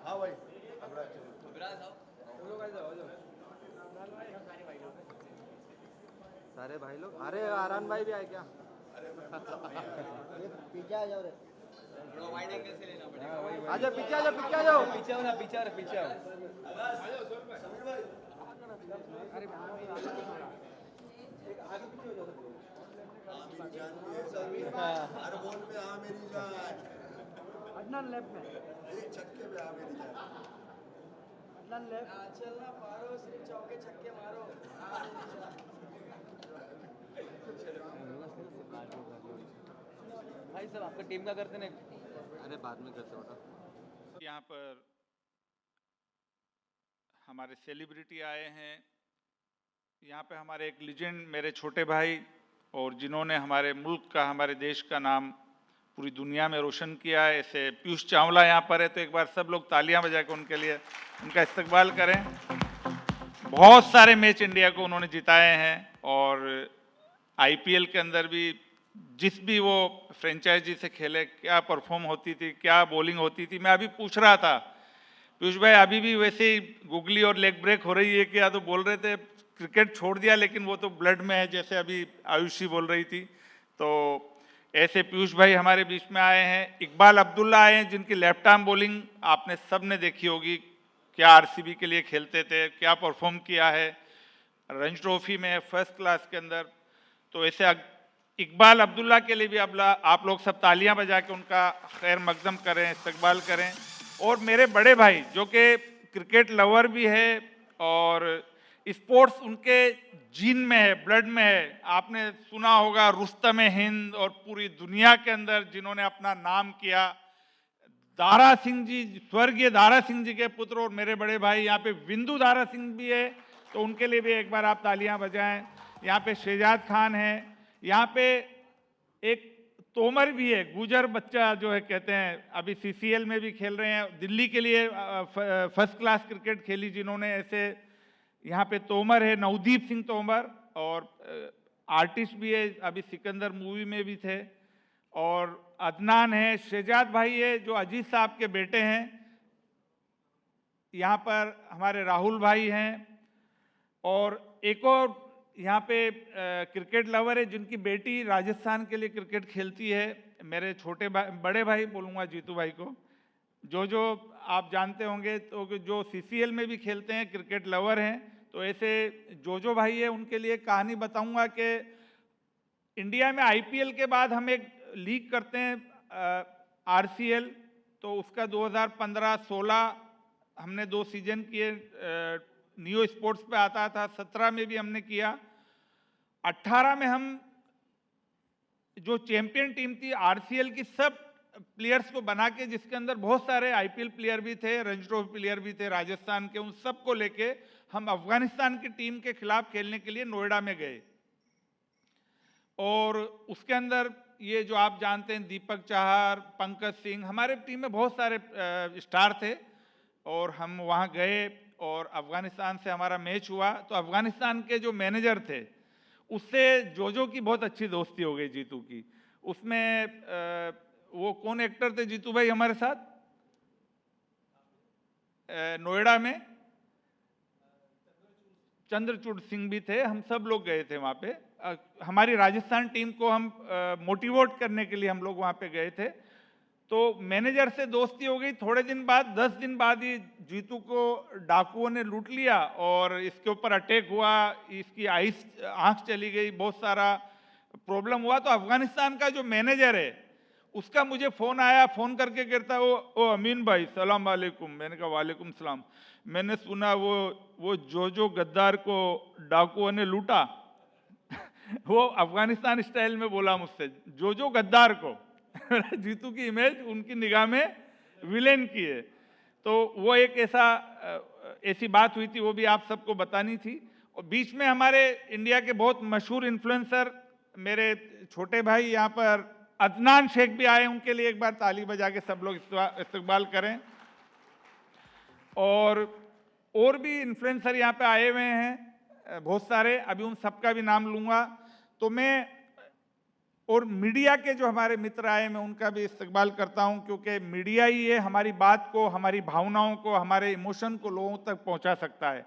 हाँ भाई सारे भाई लोग। अरे आरान भाई भी आए क्या? पीछे आ जाओ रे। आजा पीछे, आजा पीछे, आ जाओ। पीछे आओ। मेरी जान भी है सर। हर बॉल पे हाँ मेरी जान। अदनान लेफ्ट में, एक छक्के पे हाँ मेरी जान। अदनान लेफ्ट। चलना पारो सिर्फ चौके छक्के मारो। भाई सब आपका टीम का करते ना। अरे बाद में करते बेटा। यहाँ पर हमारे सेलिब्रिटी आए हैं। यहाँ पे हमारे एक लीजेंड मेरे छोटे भाई और जिन्होंने हमारे मुल्क का, हमारे देश का नाम पूरी दुनिया में रोशन किया है, ऐसे पीयूष चावला यहाँ पर है। तो एक बार सब लोग तालियां बजा के उनके लिए उनका इस्तकबाल करें। बहुत सारे मैच इंडिया को उन्होंने जिताए हैं और आईपीएल के अंदर भी जिस भी वो फ्रेंचाइजी से खेले, क्या परफॉर्म होती थी, क्या बॉलिंग होती थी। मैं अभी पूछ रहा था पीयूष भाई, अभी भी वैसे ही गुगली और लेग ब्रेक हो रही है क्या? तो बोल रहे थे क्रिकेट छोड़ दिया लेकिन वो तो ब्लड में है, जैसे अभी आयुषी बोल रही थी। तो ऐसे पीयूष भाई हमारे बीच में आए हैं। इकबाल अब्दुल्ला आए हैं जिनकी लेफ्ट आर्म बॉलिंग आपने सब ने देखी होगी, क्या आरसीबी के लिए खेलते थे, क्या परफॉर्म किया है रणजी ट्रॉफी में फर्स्ट क्लास के अंदर। तो ऐसे इकबाल अब्दुल्ला के लिए भी आप लोग सब तालियां बजा के उनका खैर मकदम करें, इस्तकबाल करें। और मेरे बड़े भाई जो कि क्रिकेट लवर भी है और स्पोर्ट्स उनके जीन में है, ब्लड में है। आपने सुना होगा रुस्तम हिंद, और पूरी दुनिया के अंदर जिन्होंने अपना नाम किया, दारा सिंह जी, स्वर्गीय दारा सिंह जी के पुत्र और मेरे बड़े भाई। यहाँ पे विंदु दारा सिंह भी है, तो उनके लिए भी एक बार आप तालियां बजाएं। यहाँ पे शहजाद खान है, यहाँ पे एक तोमर भी है, गुजर बच्चा जो है कहते हैं, अभी सीसीएल में भी खेल रहे हैं, दिल्ली के लिए फर्स्ट क्लास क्रिकेट खेली जिन्होंने। ऐसे यहाँ पे तोमर है, नवदीप सिंह तोमर, और आर्टिस्ट भी है, अभी सिकंदर मूवी में भी थे। और अदनान है, शहजाद भाई है जो अजीज साहब के बेटे हैं। यहाँ पर हमारे राहुल भाई हैं, और एक और यहाँ पे क्रिकेट लवर है जिनकी बेटी राजस्थान के लिए क्रिकेट खेलती है, मेरे छोटे भाई, बड़े भाई बोलूँगा, जीतू भाई को, जो आप जानते होंगे। तो जो सीसीएल में भी खेलते हैं, क्रिकेट लवर हैं। तो ऐसे जो भाई है उनके लिए कहानी बताऊंगा कि इंडिया में आईपीएल के बाद हम एक लीग करते हैं आरसीएल। तो उसका 2015-16 हमने 2 सीजन किए, नियो स्पोर्ट्स पे आता था। 17 में भी हमने किया। 18 में हम जो चैंपियन टीम थी आरसीएल की, सब प्लेयर्स को बना के, जिसके अंदर बहुत सारे आईपीएल प्लेयर भी थे, रणजी ट्रॉफी प्लेयर भी थे राजस्थान के, उन सबको लेके हम अफगानिस्तान की टीम के खिलाफ खेलने के लिए नोएडा में गए। और उसके अंदर ये जो आप जानते हैं दीपक चाहर, पंकज सिंह, हमारे टीम में बहुत सारे स्टार थे। और हम वहाँ गए और अफगानिस्तान से हमारा मैच हुआ। तो अफगानिस्तान के जो मैनेजर थे उससे जो की बहुत अच्छी दोस्ती हो गई, जीतू की। उसमें वो कौन एक्टर थे जीतू भाई हमारे साथ नोएडा में? चंद्रचूड़ सिंह भी थे। हम सब लोग गए थे वहाँ पे। हमारी राजस्थान टीम को हम मोटिवेट करने के लिए हम लोग वहाँ पे गए थे। तो मैनेजर से दोस्ती हो गई। थोड़े दिन बाद, 10 दिन बाद ही जीतू को डाकुओं ने लूट लिया और इसके ऊपर अटैक हुआ, इसकी आंख चली गई, बहुत सारा प्रॉब्लम हुआ। तो अफगानिस्तान का जो मैनेजर है उसका मुझे फ़ोन आया, फ़ोन करके कहता है, ओ अमीन भाई सलाम वालेकुम। मैंने कहा वालेकुम सलाम। मैंने सुना वो जो गद्दार को डाकुओं ने लूटा वो अफगानिस्तान स्टाइल में बोला मुझसे, जो गद्दार को जीतू की इमेज उनकी निगाह में विलेन की है। तो वो एक ऐसी बात हुई थी, वो भी आप सबको बतानी थी। और बीच में हमारे इंडिया के बहुत मशहूर इन्फ्लुएंसर मेरे छोटे भाई यहाँ पर अदनान शेख भी आए, उनके लिए एक बार ताली बजा के सब लोग इस्तकबाल करें। और भी इन्फ्लुएंसर यहाँ पे आए हुए हैं बहुत सारे, अभी उन सबका भी नाम लूँगा। तो मैं और मीडिया के जो हमारे मित्र आए, मैं उनका भी इस्तकबाल करता हूं, क्योंकि मीडिया ही ये हमारी बात को, हमारी भावनाओं को, हमारे इमोशन को लोगों तक पहुंचा सकता है।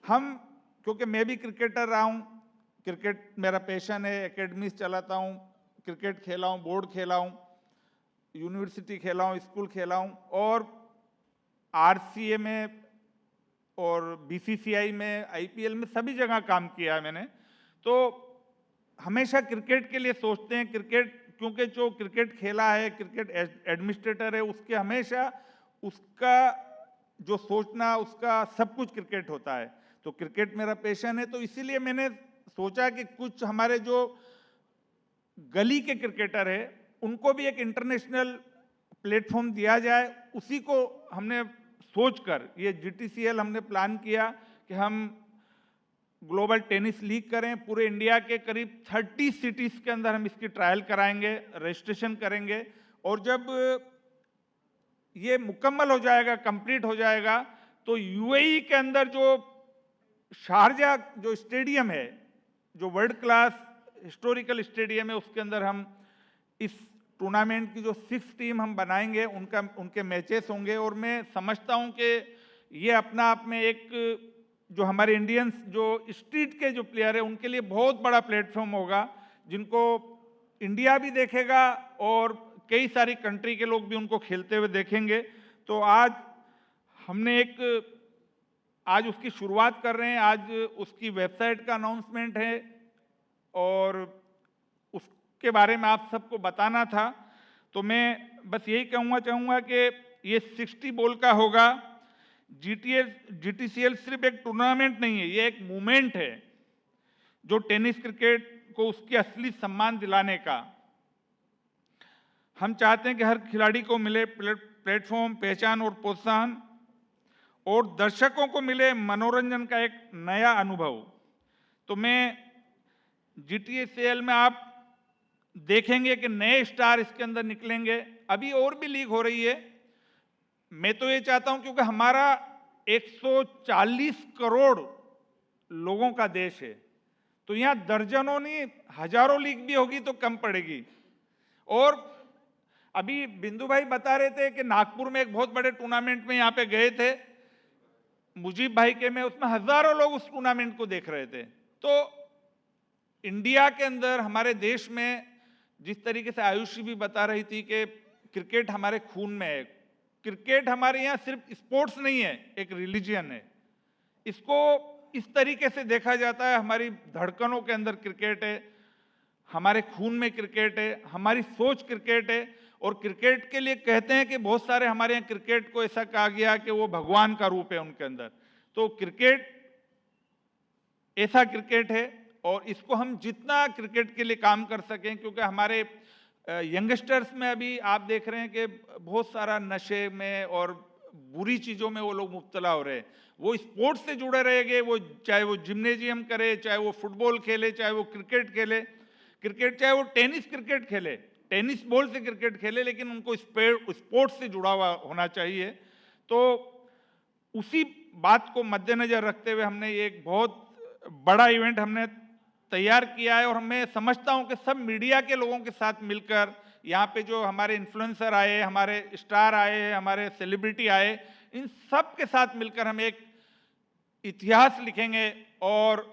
क्योंकि मैं भी क्रिकेटर रहा हूं, क्रिकेट मेरा पैशन है, एकेडमीज चलाता हूं, क्रिकेट खेला हूं, बोर्ड खेला हूं, यूनिवर्सिटी खेला हूं, स्कूल खेला हूं, और आरसीए में और बीसीसीआई में, आईपीएल में, सभी जगह काम किया है मैंने। तो हमेशा क्रिकेट के लिए सोचते हैं, क्रिकेट, क्योंकि जो क्रिकेट खेला है, क्रिकेट एडमिनिस्ट्रेटर है, उसके हमेशा उसका जो सोचना, उसका सब कुछ क्रिकेट होता है। तो क्रिकेट मेरा पैशन है, तो इसीलिए मैंने सोचा कि कुछ हमारे जो गली के क्रिकेटर है उनको भी एक इंटरनेशनल प्लेटफॉर्म दिया जाए। उसी को हमने सोचकर ये जीटीसीएल हमने प्लान किया कि हम ग्लोबल टेनिस लीग करें। पूरे इंडिया के करीब 30 सिटीज के अंदर हम इसकी ट्रायल कराएंगे, रजिस्ट्रेशन करेंगे, और जब ये मुकम्मल हो जाएगा, कंप्लीट हो जाएगा, तो यूएई के अंदर जो शारजा जो स्टेडियम है, जो वर्ल्ड क्लास हिस्टोरिकल स्टेडियम है, उसके अंदर हम इस टूर्नामेंट की जो 6 टीम हम बनाएंगे, उनके मैचेस होंगे। और मैं समझता हूं कि ये अपना आप में एक, जो हमारे इंडियंस जो स्ट्रीट के जो प्लेयर है उनके लिए बहुत बड़ा प्लेटफॉर्म होगा, जिनको इंडिया भी देखेगा और कई सारी कंट्री के लोग भी उनको खेलते हुए देखेंगे। तो आज हमने आज उसकी शुरुआत कर रहे हैं। आज उसकी वेबसाइट का अनाउंसमेंट है और उसके बारे में आप सबको बताना था। तो मैं बस यही चाहूँगा कि ये 60 बॉल का होगा। जीटीसीएल सिर्फ एक टूर्नामेंट नहीं है, ये एक मूवमेंट है जो टेनिस क्रिकेट को उसकी असली सम्मान दिलाने का। हम चाहते हैं कि हर खिलाड़ी को मिले प्लेटफॉर्म, पहचान और प्रोत्साहन, और दर्शकों को मिले मनोरंजन का एक नया अनुभव। तो मैं जीटीसीएल में आप देखेंगे कि नए स्टार इसके अंदर निकलेंगे। अभी और भी लीग हो रही है। मैं तो ये चाहता हूं, क्योंकि हमारा 140 करोड़ लोगों का देश है, तो यहां दर्जनों नहीं हजारों लीग भी होगी तो कम पड़ेगी। और अभी बिंदु भाई बता रहे थे कि नागपुर में एक बहुत बड़े टूर्नामेंट में यहां पे गए थे, मुजीब भाई के में, उसमें हजारों लोग उस टूर्नामेंट को देख रहे थे। तो इंडिया के अंदर, हमारे देश में, जिस तरीके से आयुषी भी बता रही थी कि क्रिकेट हमारे खून में है, क्रिकेट हमारे यहाँ सिर्फ स्पोर्ट्स नहीं है, एक रिलीजियन है। इसको इस तरीके से देखा जाता है, हमारी धड़कनों के अंदर क्रिकेट है, हमारे खून में क्रिकेट है, हमारी सोच क्रिकेट है। और क्रिकेट के लिए कहते हैं कि बहुत सारे हमारे यहाँ क्रिकेट को ऐसा कहा गया कि वो भगवान का रूप है उनके अंदर। तो क्रिकेट ऐसा क्रिकेट है, और इसको हम जितना क्रिकेट के लिए काम कर सकें, क्योंकि हमारे यंगस्टर्स में अभी आप देख रहे हैं कि बहुत सारा नशे में और बुरी चीज़ों में वो लोग मुब्तला हो रहे हैं। वो स्पोर्ट्स से जुड़े रहेंगे, वो चाहे वो जिम्नेजियम करे, चाहे वो फुटबॉल खेले, चाहे वो क्रिकेट खेले, चाहे वो टेनिस क्रिकेट खेले, टेनिस बॉल से क्रिकेट खेले, लेकिन उनको स्पोर्ट्स से जुड़ा हुआ होना चाहिए। तो उसी बात को मद्देनजर रखते हुए हमने एक बहुत बड़ा इवेंट हमने तैयार किया है। और मैं समझता हूं कि सब मीडिया के लोगों के साथ मिलकर, यहाँ पे जो हमारे इन्फ्लुएंसर आए, हमारे स्टार आए, हमारे सेलिब्रिटी आए, इन सब के साथ मिलकर हम एक इतिहास लिखेंगे और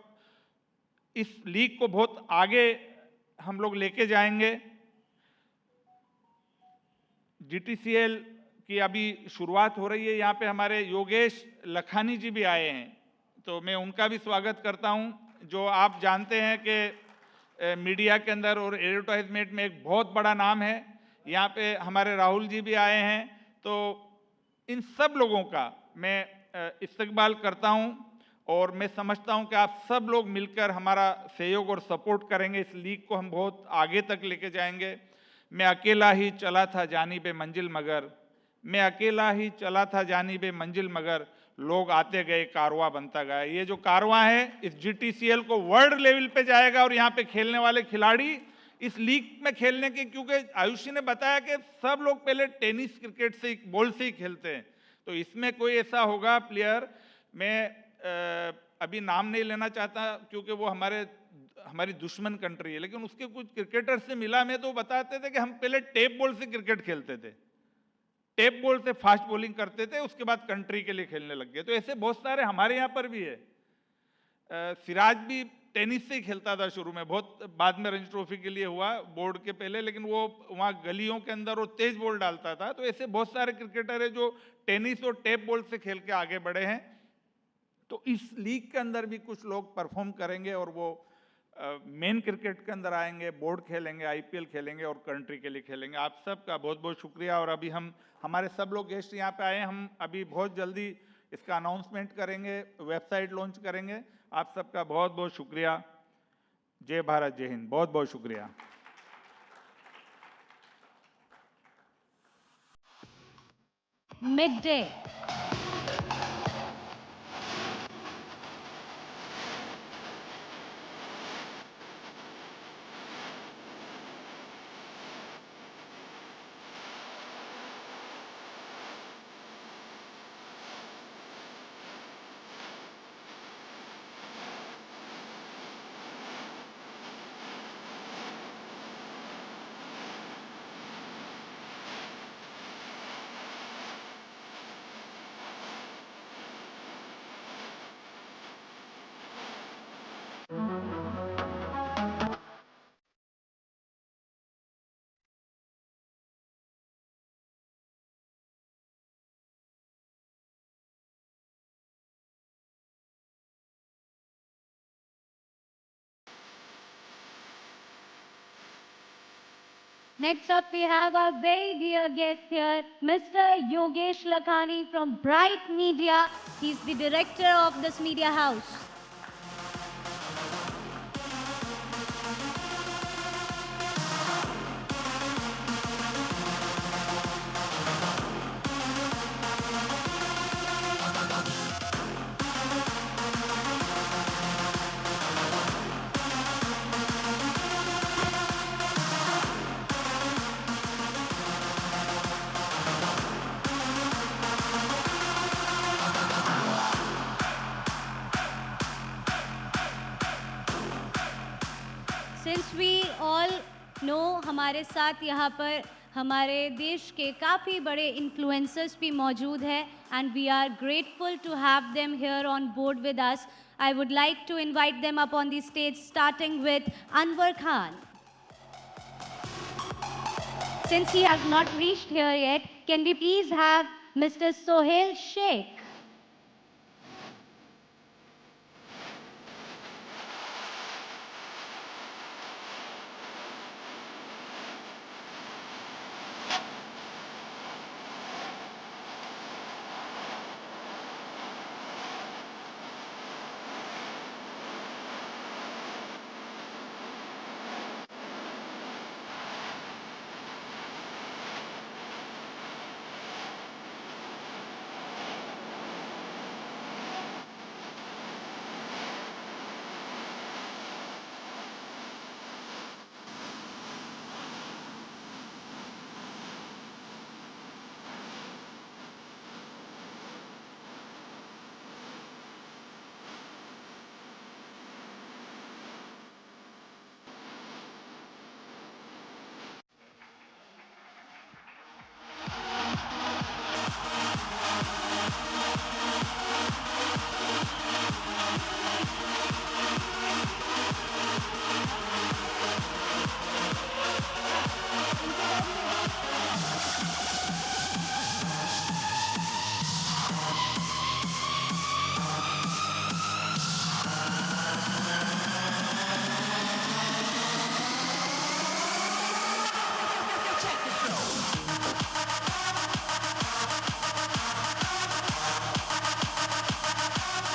इस लीग को बहुत आगे हम लोग लेके जाएंगे। जीटीसीएल की अभी शुरुआत हो रही है। यहाँ पे हमारे योगेश लखानी जी भी आए हैं, तो मैं उनका भी स्वागत करता हूँ, जो आप जानते हैं कि मीडिया के अंदर और एडवर्टाइजमेंट में एक बहुत बड़ा नाम है। यहाँ पे हमारे राहुल जी भी आए हैं। तो इन सब लोगों का मैं इस्तकबाल करता हूँ, और मैं समझता हूँ कि आप सब लोग मिलकर हमारा सहयोग और सपोर्ट करेंगे। इस लीग को हम बहुत आगे तक लेके जाएंगे। मैं अकेला ही चला था जानिबे मंजिल मगर, मैं अकेला ही चला था जानिबे मंजिल मगर, लोग आते गए कारवां बनता गया। ये जो कारवां है इस जीटीसीएल को वर्ल्ड लेवल पे जाएगा, और यहाँ पे खेलने वाले खिलाड़ी इस लीग में खेलने के, क्योंकि आयुषी ने बताया कि सब लोग पहले टेनिस क्रिकेट से बॉल से ही खेलते हैं, तो इसमें कोई ऐसा होगा प्लेयर, मैं अभी नाम नहीं लेना चाहता क्योंकि वो हमारी दुश्मन कंट्री है, लेकिन उसके कुछ क्रिकेटर से मिला मैं तो बताते थे कि हम पहले टेप बॉल से क्रिकेट खेलते थे, टेप बॉल से फास्ट बॉलिंग करते थे, उसके बाद कंट्री के लिए खेलने लग गए। तो ऐसे बहुत सारे हमारे यहाँ पर भी है। सिराज भी टेनिस से ही खेलता था शुरू में, बहुत बाद में रणजी ट्रॉफी के लिए हुआ बोर्ड के पहले, लेकिन वो वहाँ गलियों के अंदर वो तेज बॉल डालता था। तो ऐसे बहुत सारे क्रिकेटर है जो टेनिस और टेप बॉल से खेल के आगे बढ़े हैं। तो इस लीग के अंदर भी कुछ लोग परफॉर्म करेंगे और वो मेन क्रिकेट के अंदर आएंगे, बोर्ड खेलेंगे, आईपीएल खेलेंगे और कंट्री के लिए खेलेंगे। आप सबका बहुत बहुत शुक्रिया। और अभी हम हमारे सब लोग गेस्ट यहाँ पे आए हैं, हम अभी बहुत जल्दी इसका अनाउंसमेंट करेंगे, वेबसाइट लॉन्च करेंगे। आप सबका बहुत बहुत शुक्रिया। जय भारत, जय हिंद, बहुत बहुत शुक्रिया। Midday. Next up, we have our very dear guest here, Mr. Yogesh Lakhani from Bright Media. He's the director of this media house. Since we all know हमारे साथ यहाँ पर हमारे देश के काफ़ी बड़े influencers भी मौजूद हैं and we are grateful to have them here on board with us. I would like to invite them up on the stage, starting with Anwar Khan. Since he has not reached here yet, can we please have Mr. Sohail Sheikh?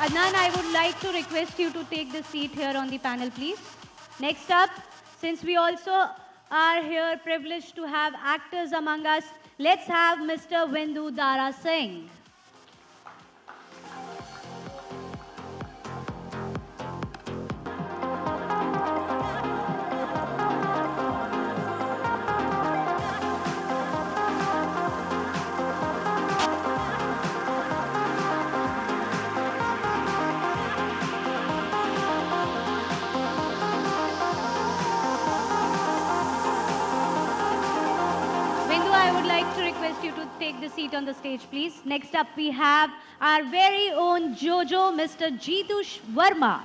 Adnan, I would like to request you to take the seat here on the panel, please. Next up, since we also are here privileged to have actors among us, let's have Mr. Vindu Dara Singh. request you to take the seat on the stage, please. Next up, we have our very own Jojo, Mr. Jeetush Verma.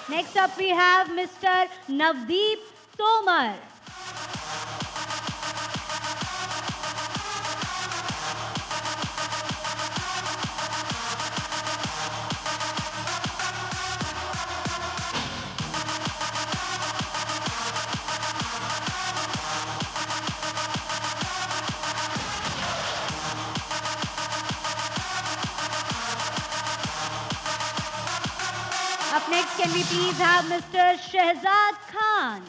Next up, we have Mr. Navdeep Tomar. Up next, can we please have Mr. Shehzad Khan?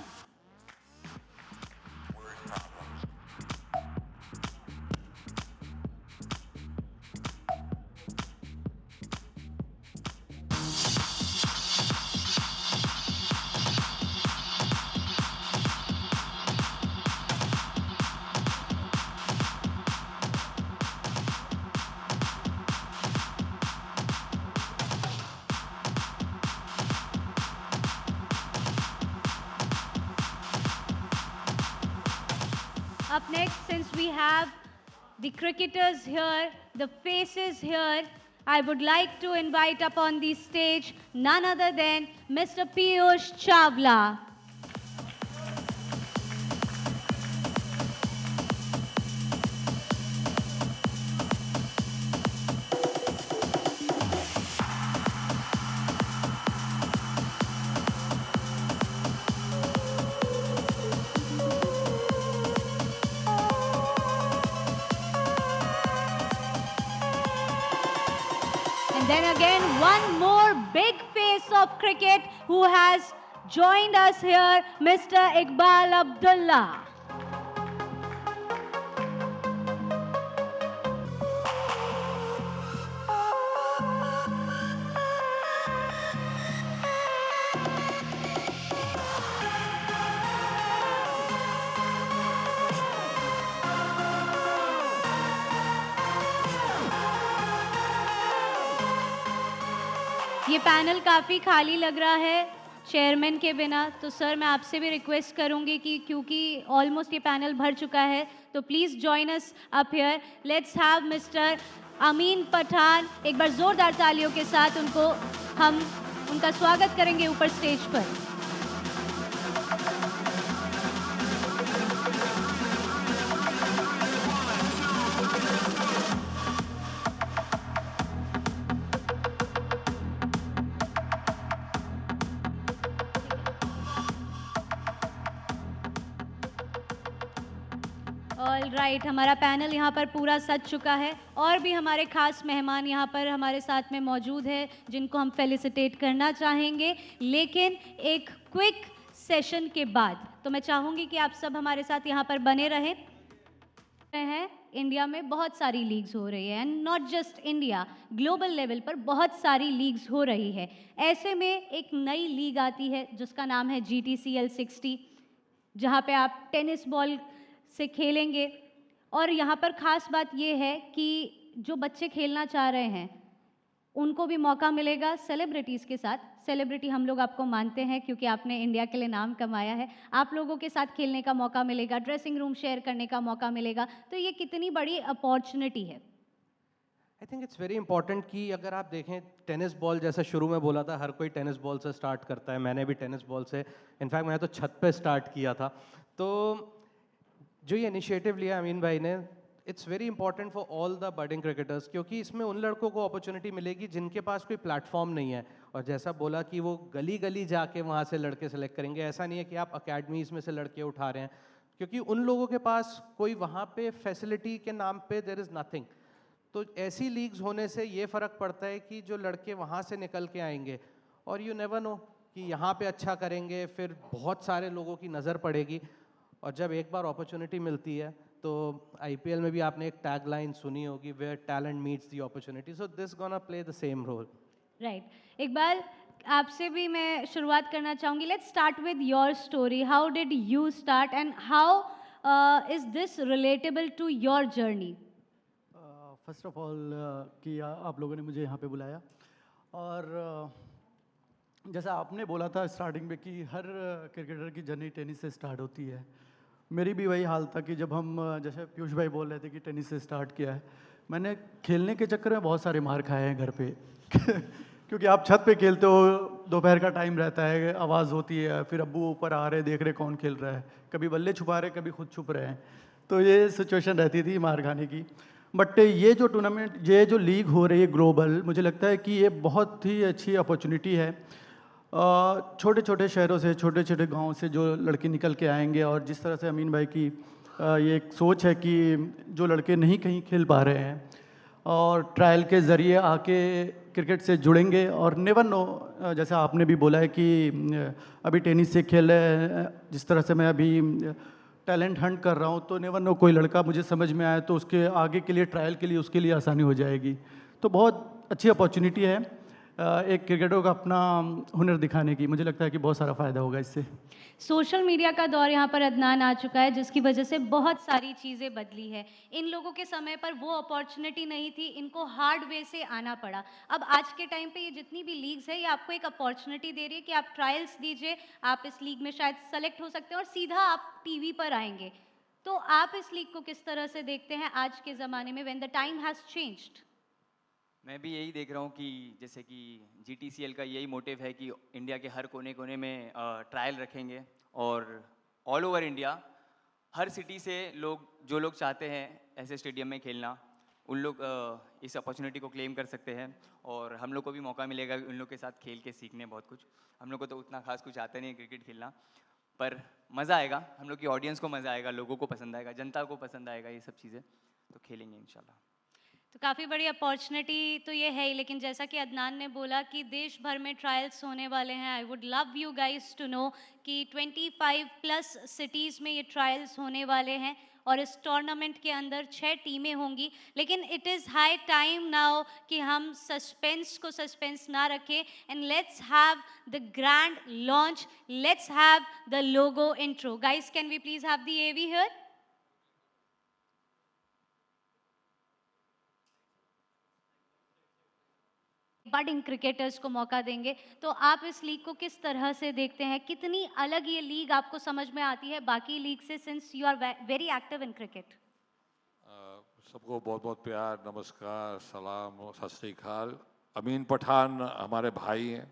Up next, since we have the cricketers here, the faces here, I would like to invite up on the stage none other than Mr. Piyush Chawla. And then again, one more big face of cricket who has joined us here, Mr. Iqbal Abdullah. ये panel काफ़ी खाली लग रहा है chairman के बिना, तो sir मैं आपसे भी रिक्वेस्ट करूंगी कि क्योंकि ऑलमोस्ट ये पैनल भर चुका है, तो please join us up here. Let's have mister Amin Pathan. एक बार ज़ोरदार तालियों के साथ हम उनका स्वागत करेंगे ऊपर स्टेज पर. ऑल राइट, हमारा पैनल यहाँ पर पूरा सज चुका है और भी हमारे खास मेहमान यहाँ पर हमारे साथ में मौजूद है जिनको हम फेलिसिटेट करना चाहेंगे. लेकिन एक क्विक सेशन के बाद तो मैं चाहूँगी कि आप सब हमारे साथ यहाँ पर बने रहें. इंडिया में बहुत सारी लीग्स हो रही है and not just India, global level पर बहुत सारी लीग्स हो रही है. ऐसे में एक नई लीग आती है जिसका नाम है GTCL 60, जहाँ पे आप टेनिस बॉल से खेलेंगे. और यहाँ पर ख़ास बात ये है कि जो बच्चे खेलना चाह रहे हैं उनको भी मौका मिलेगा सेलिब्रिटीज़ के साथ. सेलिब्रिटी हम लोग आपको मानते हैं क्योंकि आपने इंडिया के लिए नाम कमाया है. आप लोगों के साथ खेलने का मौका मिलेगा, ड्रेसिंग रूम शेयर करने का मौका मिलेगा. तो ये कितनी बड़ी अपॉर्चुनिटी है. I think it's very important कि अगर आप देखें टेनिस बॉल, जैसा शुरू में बोला था, हर कोई टेनिस बॉल से स्टार्ट करता है. मैंने भी टेनिस बॉल से, इनफैक्ट मैंने तो छत पे स्टार्ट किया था. तो जो ये इनिशिएटिव लिया अमीन भाई ने, it's very important for all the budding cricketers, क्योंकि इसमें उन लड़कों को अपॉर्चुनिटी मिलेगी जिनके पास कोई प्लेटफॉर्म नहीं है. और जैसा बोला कि वो गली गली जाके वहाँ से लड़के सेलेक्ट करेंगे, ऐसा नहीं है कि आप अकेडमीज़ में से लड़के उठा रहे हैं, क्योंकि उन लोगों के पास कोई वहाँ पे फैसिलिटी के नाम पे देयर इज़ नथिंग. तो ऐसी लीग्स होने से ये फ़र्क पड़ता है कि जो लड़के वहाँ से निकल के आएंगे, और यू नेवर नो कि यहाँ पे अच्छा करेंगे, फिर बहुत सारे लोगों की नज़र पड़ेगी, और जब एक बार अपॉर्चुनिटी मिलती है तो IPL में भी आपने एक टैग लाइन सुनी होगी, where talent meets the opportunity, so this gonna play the same role. Right. Iqbal, आपसे भी मैं शुरुआत करना चाहूँगी। Let's start with your story. How did you start and how is this relatable to your journey? First of all कि आप लोगों ने मुझे यहाँ पे बुलाया, और जैसा आपने बोला था स्टार्टिंग में कि हर क्रिकेटर की जर्नी टेनिस से स्टार्ट होती है, मेरी भी वही हाल था कि जब हम जैसे पीयूष भाई बोल रहे थे कि टेनिस से स्टार्ट किया है, मैंने खेलने के चक्कर में बहुत सारे मार खाए हैं घर पे क्योंकि आप छत पे खेलते हो, दोपहर का टाइम रहता है, आवाज़ होती है, फिर अब्बू ऊपर आ रहे देख रहे कौन खेल रहा है, कभी बल्ले छुपा रहे, कभी खुद छुप रहे हैं, तो ये सिचुएशन रहती थी मार खाने की। बट ये जो टूर्नामेंट, ये जो लीग हो रही है ग्लोबल, मुझे लगता है कि ये बहुत ही अच्छी अपॉर्चुनिटी है। छोटे छोटे शहरों से, छोटे छोटे गाँव से जो लड़के निकल के आएंगे, और जिस तरह से अमीन भाई की ये एक सोच है कि जो लड़के नहीं कहीं खेल पा रहे हैं और ट्रायल के ज़रिए आके क्रिकेट से जुड़ेंगे, और नेवर नो, जैसे आपने भी बोला है कि अभी टेनिस से खेल रहे हैं, जिस तरह से मैं अभी टैलेंट हंट कर रहा हूँ, तो नेवर नो कोई लड़का मुझे समझ में आए तो उसके आगे के लिए, ट्रायल के लिए, उसके लिए आसानी हो जाएगी। तो बहुत अच्छी अपॉर्चुनिटी है एक क्रिकेटर को अपना हुनर दिखाने की। मुझे लगता है कि बहुत सारा फ़ायदा होगा इससे। सोशल मीडिया का दौर यहाँ पर अदनान आ चुका है, जिसकी वजह से बहुत सारी चीज़ें बदली है। इन लोगों के समय पर वो अपॉर्चुनिटी नहीं थी, इनको हार्ड वे से आना पड़ा। अब आज के टाइम पे ये जितनी भी लीग्स है, ये आपको एक अपॉर्चुनिटी दे रही है कि आप ट्रायल्स दीजिए, आप इस लीग में शायद सेलेक्ट हो सकते हैं और सीधा आप टीवी पर आएंगे। तो आप इस लीग को किस तरह से देखते हैं आज के ज़माने में, when the time has changed? मैं भी यही देख रहा हूँ कि जैसे कि GTCL का यही मोटिव है कि इंडिया के हर कोने कोने में ट्रायल रखेंगे, और ऑल ओवर इंडिया हर सिटी से जो लोग चाहते हैं ऐसे स्टेडियम में खेलना, उन लोग इस अपॉर्चुनिटी को क्लेम कर सकते हैं, और हम लोग को भी मौका मिलेगा उन लोग के साथ खेल के सीखने बहुत कुछ। हम लोग को तो उतना खास कुछ आता नहीं है क्रिकेट खेलना, पर मज़ा आएगा, हम लोग की ऑडियंस को मज़ा आएगा, लोगों को पसंद आएगा, जनता को पसंद आएगा ये सब चीज़ें, तो खेलेंगे इंशाल्लाह। तो काफ़ी बड़ी अपॉर्चुनिटी तो ये है ही, लेकिन जैसा कि अदनान ने बोला कि देश भर में ट्रायल्स होने वाले हैं। I would love you guys to know कि 25+ सिटीज़ में ये ट्रायल्स होने वाले हैं, और इस टूर्नामेंट के अंदर 6 टीमें होंगी। लेकिन it is high time now कि हम सस्पेंस को सस्पेंस ना रखें, and let's have the grand launch, let's have the logo intro. Guys, can we please have the AV here? Budding cricketers को मौका देंगे, तो आप इस लीग को किस तरह से देखते हैं? कितनी अलग ये लीग आपको समझ में आती है बाकी लीग से, since you are very active in cricket? सबको बहुत बहुत प्यार, नमस्कार, सलाम, सत श्री अकाल। अमीन पठान हमारे भाई हैं,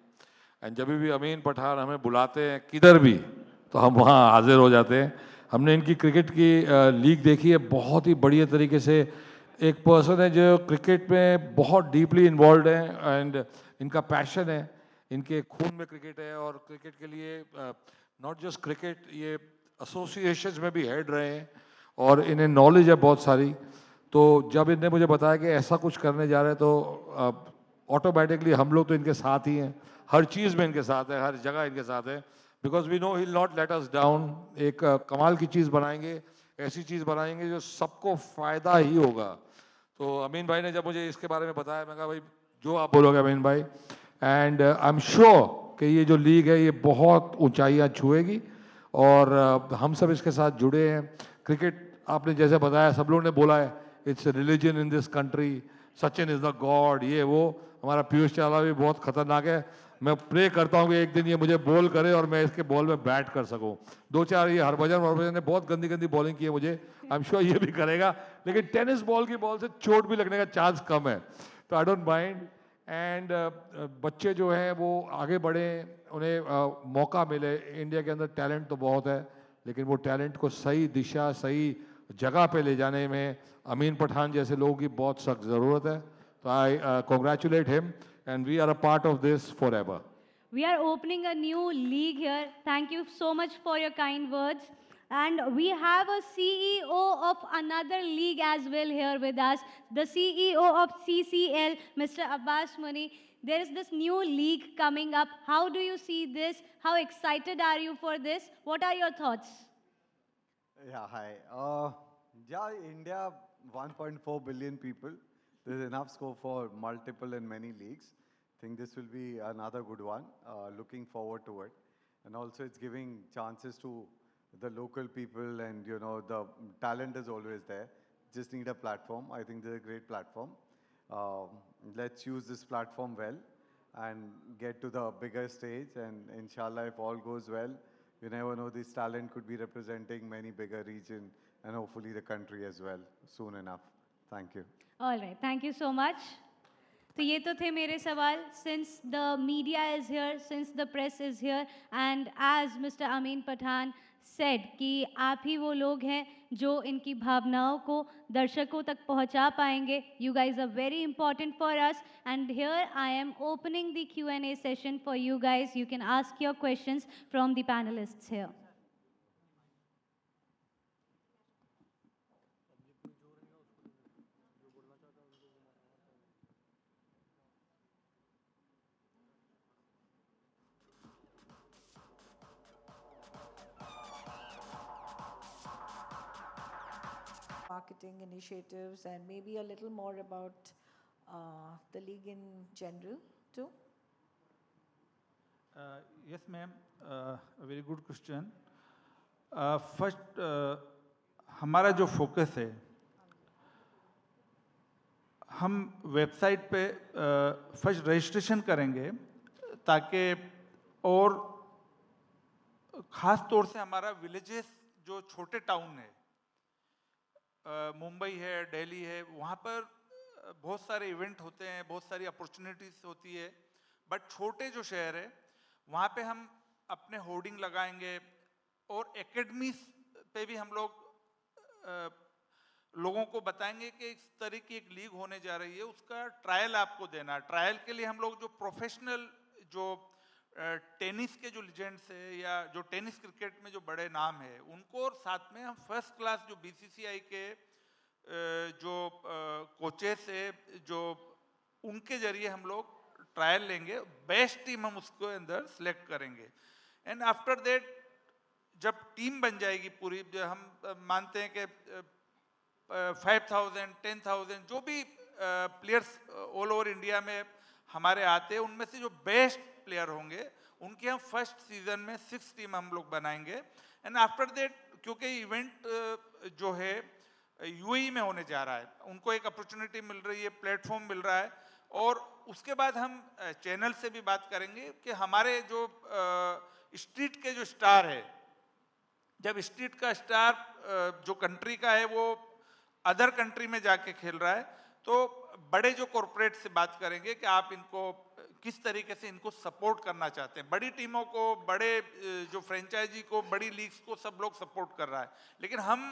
एंड जब भी अमीन पठान हमें बुलाते हैं किधर भी, तो हम वहाँ हाजिर हो जाते हैं। हमने इनकी क्रिकेट की लीग देखी है, बहुत ही बढ़िया तरीके से। एक पर्सन है जो क्रिकेट में बहुत डीपली इन्वॉल्व है, एंड इनका पैशन है, इनके खून में क्रिकेट है, और क्रिकेट के लिए नॉट जस्ट क्रिकेट, ये एसोसिएशंस में भी हेड रहे हैं, और इन्हें नॉलेज है बहुत सारी। तो जब इनने मुझे बताया कि ऐसा कुछ करने जा रहे हैं, तो ऑटोमेटिकली हम लोग तो इनके साथ ही हैं, हर चीज़ में इनके साथ है, हर जगह इनके साथ है, because we know he will not let us down. एक कमाल की चीज़ बनाएंगे, ऐसी चीज़ बनाएंगे जो सबको फ़ायदा ही होगा। तो अमीन भाई ने जब मुझे इसके बारे में बताया, मैं कहा भाई जो आप बोलोगे अमीन भाई, एंड आई एम श्योर कि ये जो लीग है ये बहुत ऊंचाइयां छुएगी, और हम सब इसके साथ जुड़े हैं। क्रिकेट आपने जैसे बताया, सब लोगों ने बोला है it's religion in this country, Sachin is the God, ये वो। हमारा पीयूष चावला भी बहुत खतरनाक है, मैं प्रे करता हूँ कि एक दिन ये मुझे बॉल करे और मैं इसके बॉल में बैट कर सकूँ। 2-4 ये हरभजन ने बहुत गंदी गंदी बॉलिंग की है मुझे, आई एम श्योर ये भी करेगा, लेकिन टेनिस बॉल की बॉल से चोट भी लगने का चांस कम है, तो आई डोंट माइंड। एंड बच्चे जो हैं वो आगे बढ़ें, उन्हें मौका मिले। इंडिया के अंदर टैलेंट तो बहुत है, लेकिन वो टैलेंट को सही दिशा, सही जगह पे ले जाने में अमीन पठान जैसे लोगों की बहुत सख्त ज़रूरत है। तो I congratulate him, and we are a part of this forever. We are opening a new league here. Thank you so much for your kind words. And we have a CEO of another league as well here with us, the CEO of CCL, Mr. Abbas Muni. There is this new league coming up. How do you see this? How excited are you for this? What are your thoughts? Yeah, hi. Yeah, India, 1.4 billion people. There's enough scope for multiple and many leagues. I think this will be another good one. Looking forward to it. And also it's giving chances to the local people and, you know, the talent is always there. Just need a platform. I think this is a great platform. Um, let's use this platform well and get to the bigger stage. And inshallah, if all goes well, you never know, this talent could be representing many bigger region and hopefully the country as well soon enough. Thank you. All right, thank you so much. तो ये तो थे मेरे सवाल. Since the media is here, since the press is here, and as Mr. Amin Pathan said कि आप ही वो लोग हैं जो इनकी भावनाओं को दर्शकों तक पहुंचा पाएंगे. You guys are very important for us, and here I am opening the Q&A session for you guys. You can ask your questions from the panelists here. Marketing initiatives and maybe a little more about the league in general too? Yes, ma'am. A very good question. First, हमारा जो focus है, हम website पे first registration करेंगे ताकि और ख़ास तौर से हमारा विलेजेस जो छोटे टाउन है, मुंबई है, दिल्ली है, वहाँ पर बहुत सारे इवेंट होते हैं, बहुत सारी अपॉर्चुनिटीज़ होती है, बट छोटे जो शहर है वहाँ पे हम अपने होर्डिंग लगाएंगे और एकेडमीज पे भी हम लोग लोगों को बताएंगे कि इस तरह की एक लीग होने जा रही है, उसका ट्रायल आपको देना. ट्रायल के लिए हम लोग जो प्रोफेशनल जो टेनिस के जो लीजेंड्स है या जो टेनिस क्रिकेट में जो बड़े नाम है उनको, और साथ में हम फर्स्ट क्लास जो बीसीसीआई के जो कोचेस है जो उनके जरिए हम लोग ट्रायल लेंगे, बेस्ट टीम हम उसको अंदर सेलेक्ट करेंगे. एंड आफ्टर दैट जब टीम बन जाएगी पूरी, जो हम मानते हैं कि 5,000 10,000 जो भी प्लेयर्स ऑल ओवर इंडिया में हमारे आते हैं, उनमें से जो बेस्ट प्लेयर होंगे उनके हम फर्स्ट सीजन में 6 टीम हम लोग बनाएंगे. एंड आफ्टर दैट, क्योंकि इवेंट जो है यूएई में होने जा रहा है, उनको एक अपॉर्चुनिटी मिल रही है, प्लेटफॉर्म मिल रहा है, और उसके बाद हम चैनल से भी बात करेंगे कि हमारे जो स्ट्रीट के जो स्टार है, जब स्ट्रीट का स्टार जो कंट्री का है वो अदर कंट्री में जाके खेल रहा है, तो बड़े जो कॉरपोरेट से बात करेंगे कि आप इनको किस तरीके से इनको सपोर्ट करना चाहते हैं. बड़ी टीमों को, बड़े जो फ्रेंचाइजी को, बड़ी लीग्स को सब लोग सपोर्ट कर रहा है, लेकिन हम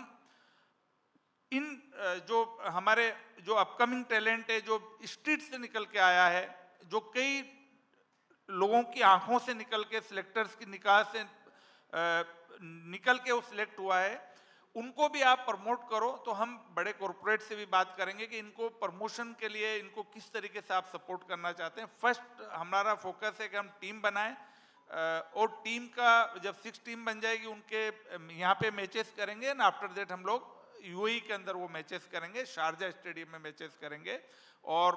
इन जो हमारे जो अपकमिंग टैलेंट है, जो स्ट्रीट से निकल के आया है, जो कई लोगों की आंखों से निकल के, सिलेक्टर्स की निकाह से निकल के वो सिलेक्ट हुआ है, उनको भी आप प्रमोट करो. तो हम बड़े कॉरपोरेट से भी बात करेंगे कि इनको प्रमोशन के लिए इनको किस तरीके से आप सपोर्ट करना चाहते हैं. फर्स्ट हमारा फोकस है कि हम टीम बनाएं, और टीम का जब 6 टीम बन जाएगी उनके यहाँ पे मैचेस करेंगे, एंड आफ्टर दैट हम लोग यूएई के अंदर वो मैचेस करेंगे, शारजा स्टेडियम में मैचेस करेंगे, और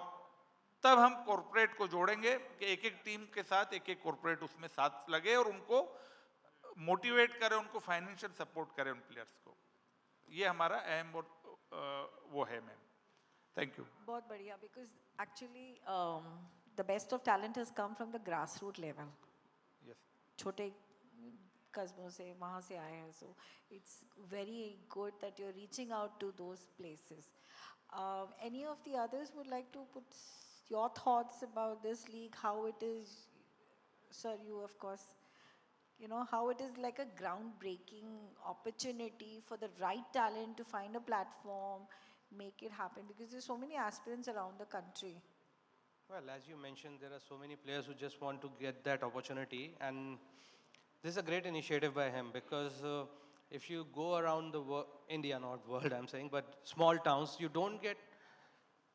तब हम कॉरपोरेट को जोड़ेंगे कि एक एक टीम के साथ एक एक कॉरपोरेट उसमें साथ लगे और उनको मोटिवेट करें, उनको फाइनेंशियल सपोर्ट करें उन प्लेयर्स को. ये हमारा अहम वो है मैम. Thank you. बहुत बढ़िया, because actually the best of talent has come from the grassroots level. Yes. छोटे कस्बों से, वहाँ से आए हैं, so it's very good that you're reaching out to those places. Any of the others would like to put your thoughts about this league, how it is, sir, you of course, you know, how it is like a groundbreaking opportunity for the right talent to find a platform, make it happen, because there's so many aspirants around the country. Well, as you mentioned, there are so many players who just want to get that opportunity, and this is a great initiative by him, because if you go around the India, not world I'm saying, but small towns, you don't get,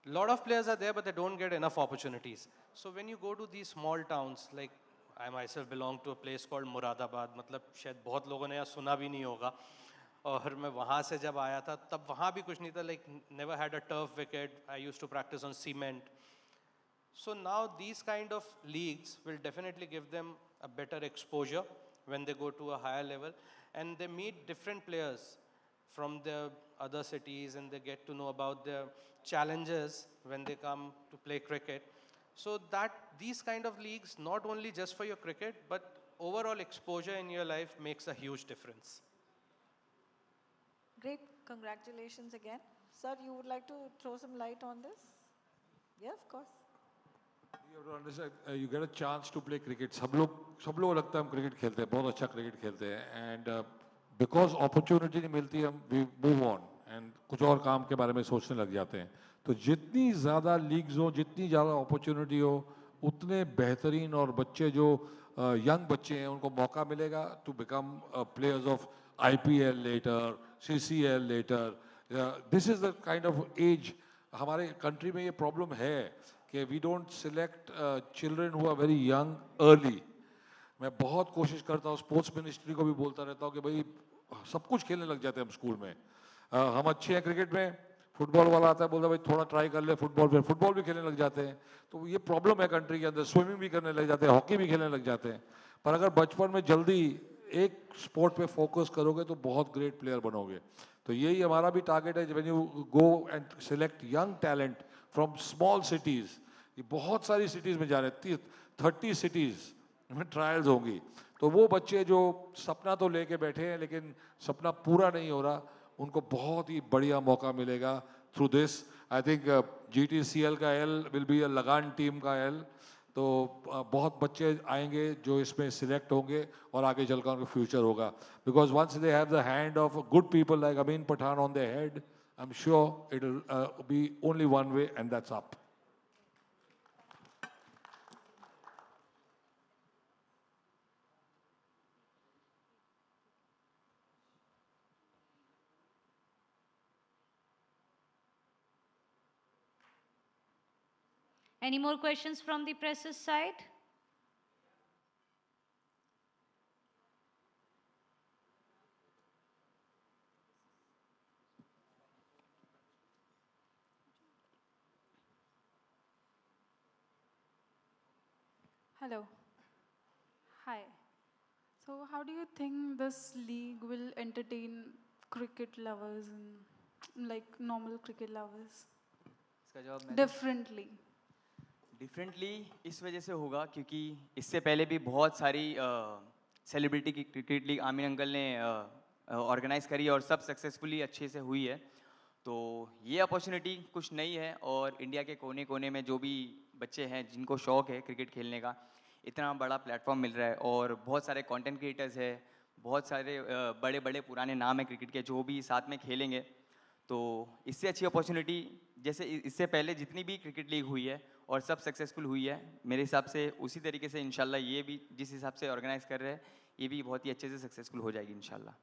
a lot of players are there, but they don't get enough opportunities. So when you go to these small towns, like I myself belong to a place called Muradabad, मतलब शायद बहुत लोगों ने यहाँ सुना भी नहीं होगा, और मैं वहाँ से जब आया था तब वहाँ भी कुछ नहीं था, like never had a turf wicket, I used to practice on cement. So now these kind of leagues will definitely give them a better exposure when they go to a higher level, and they meet different players from the other cities, and they get to know about their challenges when they come to play cricket. So that these kind of leagues, not only just for your cricket, but overall exposure in your life makes a huge difference. Great, congratulations again. Sir, you would like to throw some light on this? Yeah, of course. You have to understand, you get a chance to play cricket. सब लोग लगता है हम cricket खेलते हैं, बहुत अच्छा cricket खेलते हैं, एंड बिकॉज अपॉर्चुनिटी नहीं मिलती हम वी मूव ऑन एंड कुछ और काम के बारे में सोचने लग जाते हैं. तो जितनी ज़्यादा लीग्स हो, जितनी ज़्यादा अपॉर्चुनिटी हो, उतने बेहतरीन और बच्चे जो यंग बच्चे हैं उनको मौका मिलेगा to become players of IPL later, CCL later. This is the kind of edge. हमारे कंट्री में ये प्रॉब्लम है कि we don't select children who are very young early. मैं बहुत कोशिश करता हूँ, स्पोर्ट्स मिनिस्ट्री को भी बोलता रहता हूँ कि भाई सब कुछ खेलने लग जाते हैं हम स्कूल में. हम अच्छे हैं क्रिकेट में, फुटबॉल वाला आता है बोलता है भाई थोड़ा ट्राई कर ले फुटबॉल, फिर फुटबॉल भी खेलने लग जाते हैं. तो ये प्रॉब्लम है कंट्री के अंदर. स्विमिंग भी करने लग जाते हैं, हॉकी भी खेलने लग जाते हैं. पर अगर बचपन में जल्दी एक स्पोर्ट पे फोकस करोगे तो बहुत ग्रेट प्लेयर बनोगे. तो यही हमारा भी टारगेट है. When you go and select young talent from small cities, ये बहुत सारी सिटीज़ में जा रहे हैं, 30 सिटीज़ में ट्रायल्स होंगी. तो वो बच्चे जो सपना तो लेके बैठे हैं लेकिन सपना पूरा नहीं हो रहा, उनको बहुत ही बढ़िया मौका मिलेगा through this. I think GTCL का L विल बी अ लगान टीम का L. तो बहुत बच्चे आएंगे जो इसमें सिलेक्ट होंगे और आगे चलकर उनका फ्यूचर होगा. Because once they have the hand of good people like Amin Pathan on their head, I am sure it will be only one way and that's up. Any more questions from the press's side? Hello. Hi. So how do you think this league will entertain cricket lovers and like normal cricket lovers इसका जवाब मैं differently? Differently इस वजह से होगा क्योंकि इससे पहले भी बहुत सारी सेलिब्रिटी की क्रिकेट लीग आमिर अंकल ने ऑर्गेनाइज करी है और सब सक्सेसफुली अच्छे से हुई है. तो ये अपॉर्चुनिटी कुछ नई है और इंडिया के कोने कोने में जो भी बच्चे हैं जिनको शौक़ है क्रिकेट खेलने का, इतना बड़ा प्लेटफॉर्म मिल रहा है और बहुत सारे कंटेंट क्रिएटर्स है, बहुत सारे बड़े बड़े पुराने नाम हैं क्रिकेट के जो भी साथ में खेलेंगे. तो इससे अच्छी अपॉर्चुनिटी, जैसे इससे पहले जितनी भी क्रिकेट लीग हुई है और सब सक्सेसफुल हुई है, मेरे हिसाब से उसी तरीके से इंशाल्लाह ये भी जिस हिसाब से ऑर्गेनाइज कर रहे हैं ये भी बहुत ही अच्छे से सक्सेसफुल हो जाएगी इंशाल्लाह.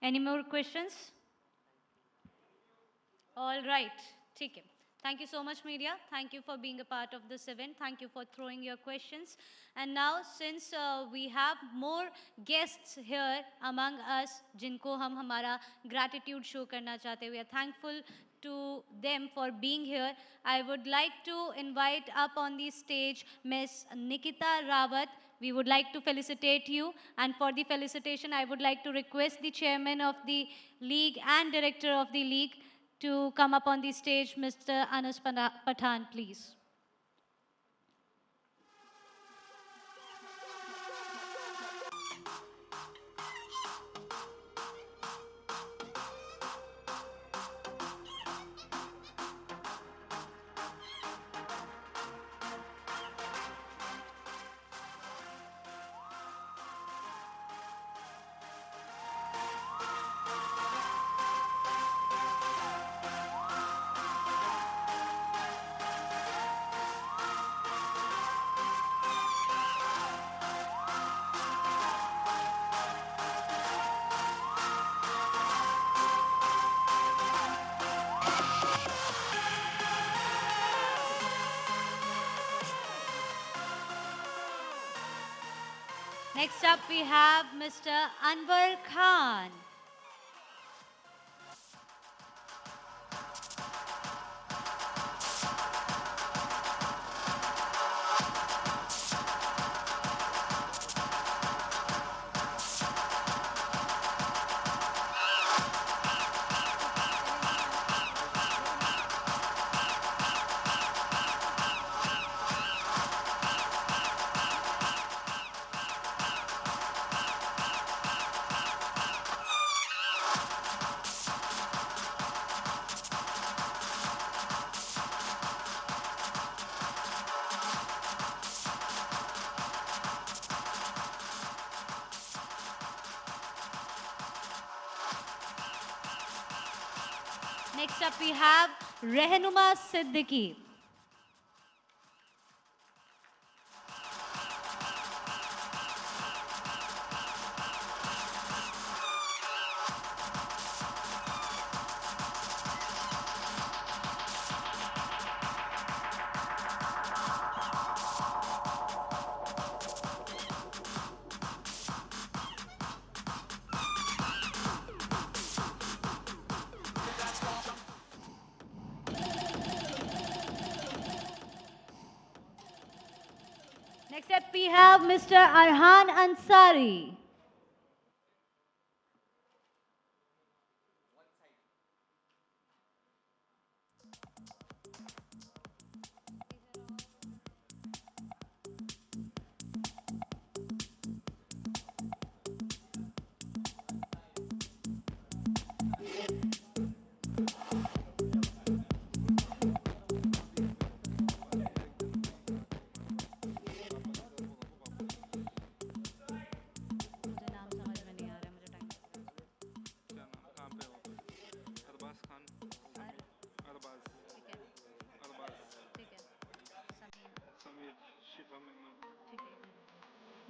Any more questions? All right. ठीक है. Thank you so much, media. Thank you for being a part of this event. Thank you for throwing your questions. And now, since we have more guests here among us, जिनको हम हमारा gratitude show करना चाहते हैं, we are thankful to them for being here. I would like to invite up on the stage Miss Nikita Rawat. We would like to felicitate you, and for the felicitation, I would like to request the chairman of the league and director of the league to come up on the stage, Mr. Anas Pathan, please. Next up, we have Mr. Anwar Khan. Next up, we have Rehnuma Siddiqui. Next up, we have Mr. Arhan Ansari. मुझे नाम समझ में नहीं आ रहा है, मुझे time क्या नाम कहाँ पे हो अरबाज खान अरबाज ठीक है अरबाज ठीक है समीर समीर शिफा मेमन ठीक है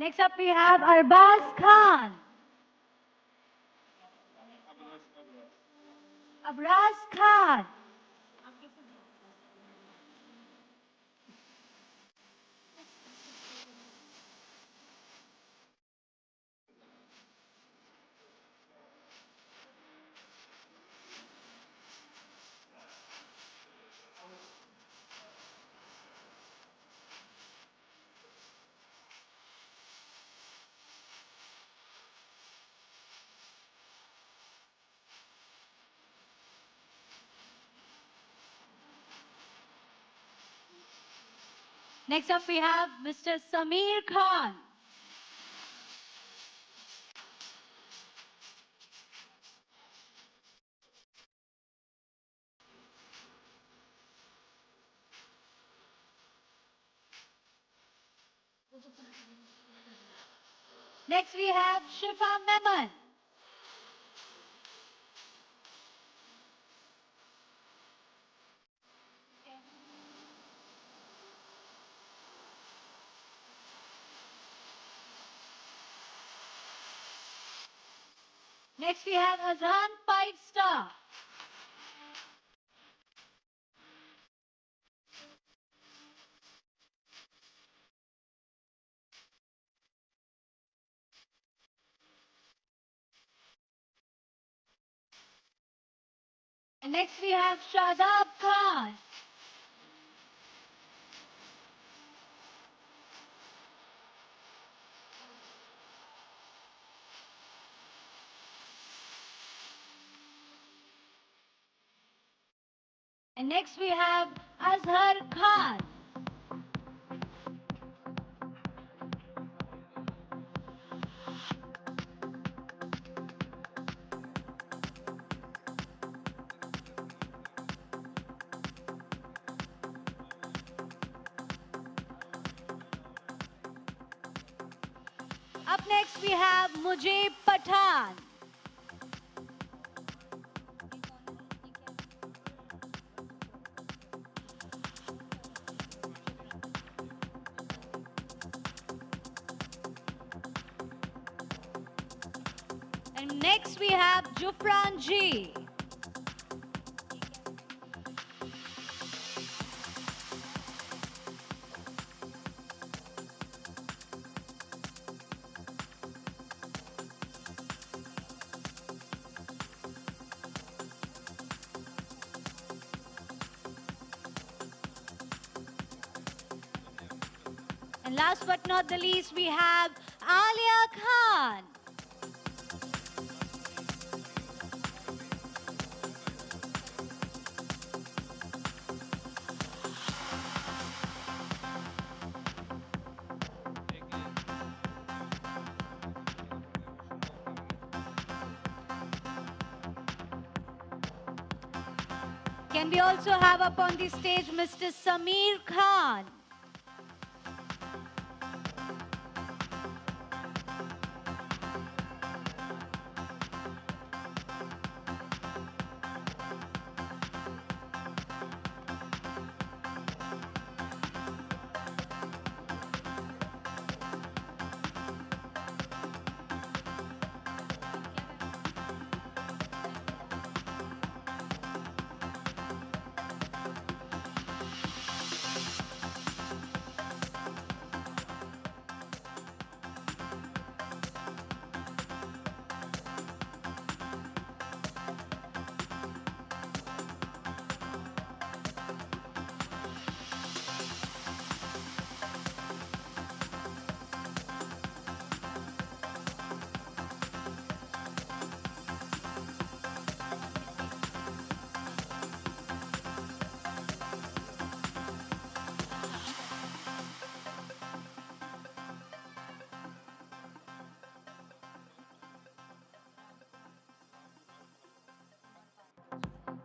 Next up, we have Arbaz Khan. Abraz Khan. Next up, we have Mr. Sameer Khan. Next, we have Shifa Memon. Next, we have Hazan Five Star. And next, we have Shadab Khan. And next, we have Azhar Khan. Up next, we have Mujib Pathan. And next, we have Jufran G. And last but not the least, we have Alia Khan. Can we also have up on the stage Mr. Sameer Khan?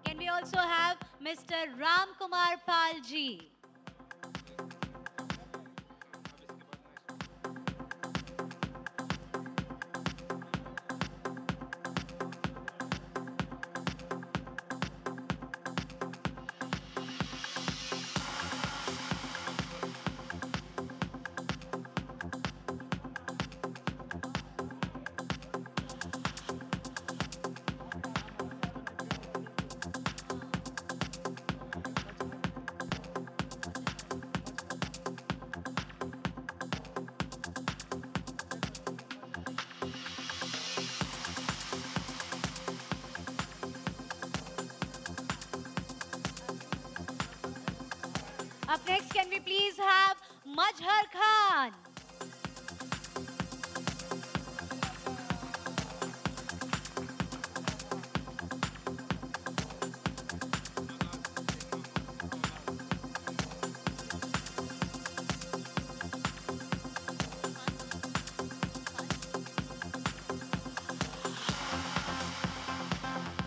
Can we also have Mr. Ram Kumar Pal ji? Up next, can we please have Majhar Khan?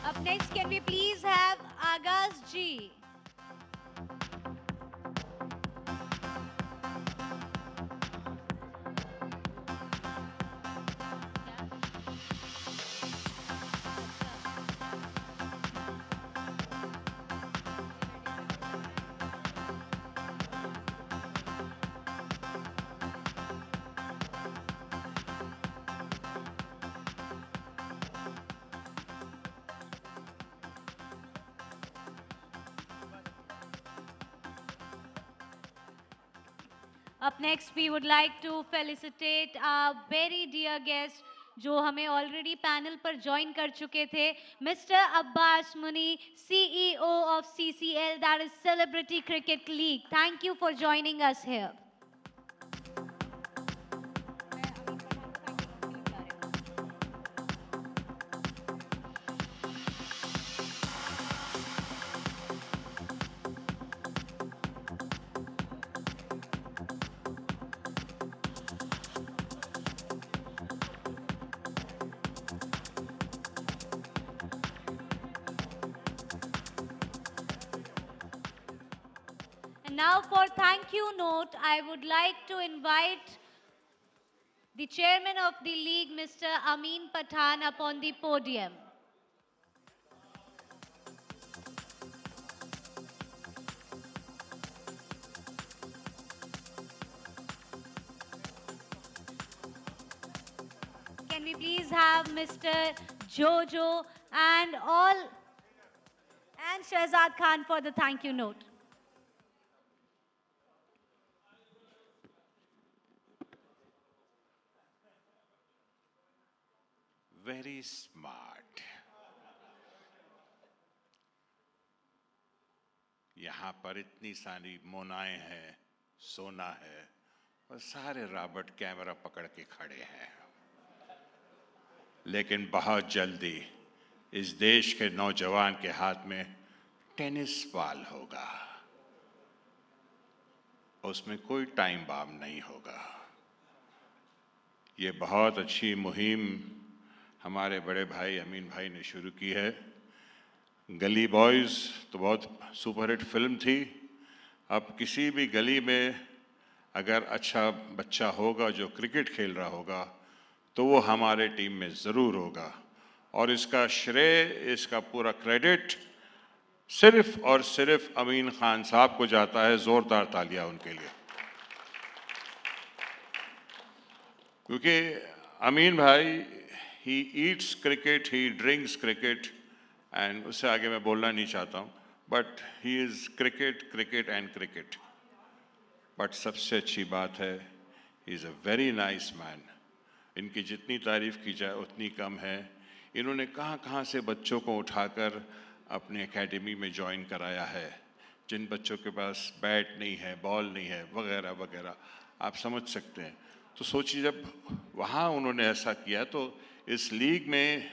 Up next, can we please have Agaz ji? Up next, we would like to felicitate our very dear guest, जो हमें already panel पर join कर चुके थे, Mr. Abbas Muni, CEO of CCL, that is Celebrity Cricket League. Thank you for joining us here. And now for thank you note, I would like to invite the chairman of the league, Mr. Amin Pathan, up on the podium. Can we please have Mr. Jojo and Shahzad Khan for the thank you note. Very smart. यहाँ पर इतनी सारी मोनाएं हैं, सोना है, और सारे Robert camera पकड़ के खड़े हैं। लेकिन बहुत जल्दी इस देश के नौजवान के हाथ में टेनिस बॉल होगा, उसमें कोई टाइम बम नहीं होगा। ये बहुत अच्छी मुहिम हमारे बड़े भाई अमीन भाई ने शुरू की है। गली बॉयज़ तो बहुत सुपरहिट फिल्म थी। अब किसी भी गली में अगर अच्छा बच्चा होगा जो क्रिकेट खेल रहा होगा तो वो हमारे टीम में ज़रूर होगा, और इसका श्रेय, इसका पूरा क्रेडिट सिर्फ और सिर्फ अमीन खान साहब को जाता है। ज़ोरदार तालियां उनके लिए, क्योंकि अमीन भाई he eats cricket, he drinks cricket, and उससे आगे मैं बोलना नहीं चाहता हूँ, but he is cricket, cricket and cricket. But सबसे अच्छी बात है, he is a very nice man. इनकी जितनी तारीफ़ की जाए उतनी कम है। इन्होंने कहाँ कहाँ से बच्चों को उठाकर अपनी एकेडमी में ज्वाइन कराया है। जिन बच्चों के पास बैट नहीं है, बॉल नहीं है, वगैरह वगैरह, आप समझ सकते हैं। तो सोचिए, जब वहाँ उन्होंने ऐसा किया तो इस लीग में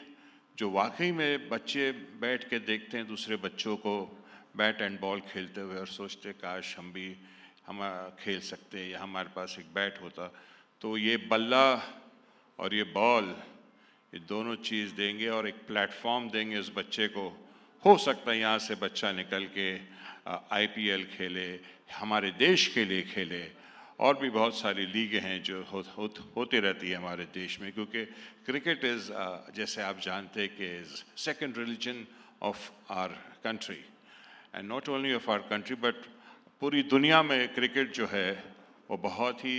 जो वाकई में बच्चे बैठ के देखते हैं दूसरे बच्चों को बैट एंड बॉल खेलते हुए और सोचते काश हम खेल सकते या हमारे पास एक बैट होता, तो ये बल्ला और ये बॉल, ये दोनों चीज़ देंगे और एक प्लेटफॉर्म देंगे उस बच्चे को। हो सकता है यहाँ से बच्चा निकल के IPL खेले, हमारे देश के लिए खेले, और भी बहुत सारी लीगें हैं जो होती रहती है हमारे देश में, क्योंकि क्रिकेट इज़ जैसे आप जानते हैं कि is second religion of our country, and not only of our country but पूरी दुनिया में क्रिकेट जो है वो बहुत ही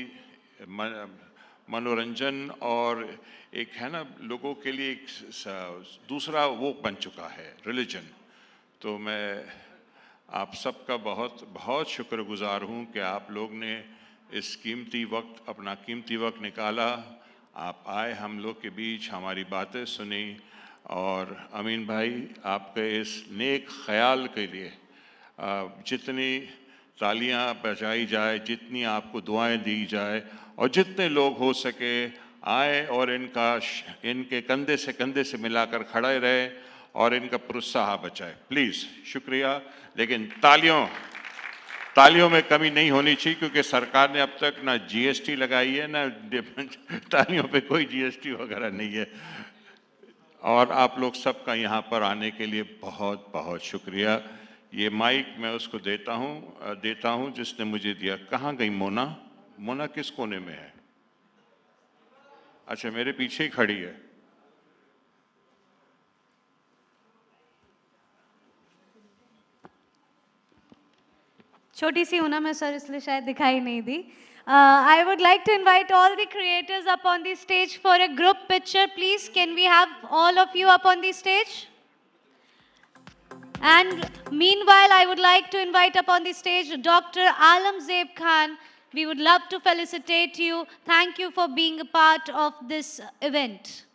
मनोरंजन और एक है ना, लोगों के लिए एक दूसरा वो बन चुका है, रिलीजन। तो मैं आप सबका बहुत बहुत शुक्रगुजार हूँ कि आप लोग ने इस कीमती वक्त, अपना कीमती वक्त निकाला, आप आए हम लोग के बीच, हमारी बातें सुनी, और अमीन भाई आपके इस नेक ख्याल के लिए जितनी तालियां बजाई जाए, जितनी आपको दुआएं दी जाए, और जितने लोग हो सके आए और इनके कंधे से मिलाकर खड़े रहे और इनका प्रोत्साह बचाए, प्लीज़। शुक्रिया। लेकिन तालियों में कमी नहीं होनी चाहिए, क्योंकि सरकार ने अब तक ना GST लगाई है, ना तालियों पे कोई GST वगैरह नहीं है। और आप लोग सबका यहाँ पर आने के लिए बहुत बहुत शुक्रिया। ये माइक मैं उसको देता हूँ जिसने मुझे दिया। कहाँ गई मोना? मोना किस कोने में है? अच्छा, मेरे पीछे ही खड़ी है। छोटी सी हूं ना मैं सर, इसलिए शायद दिखाई नहीं दी। I would like to invite all the creators up on the stage for a group picture, please. Can we have all of you up on the stage? And meanwhile, I would like to invite up on the stage Dr. Alamzeb Khan. We would love to felicitate you. Thank you for being a part of this event.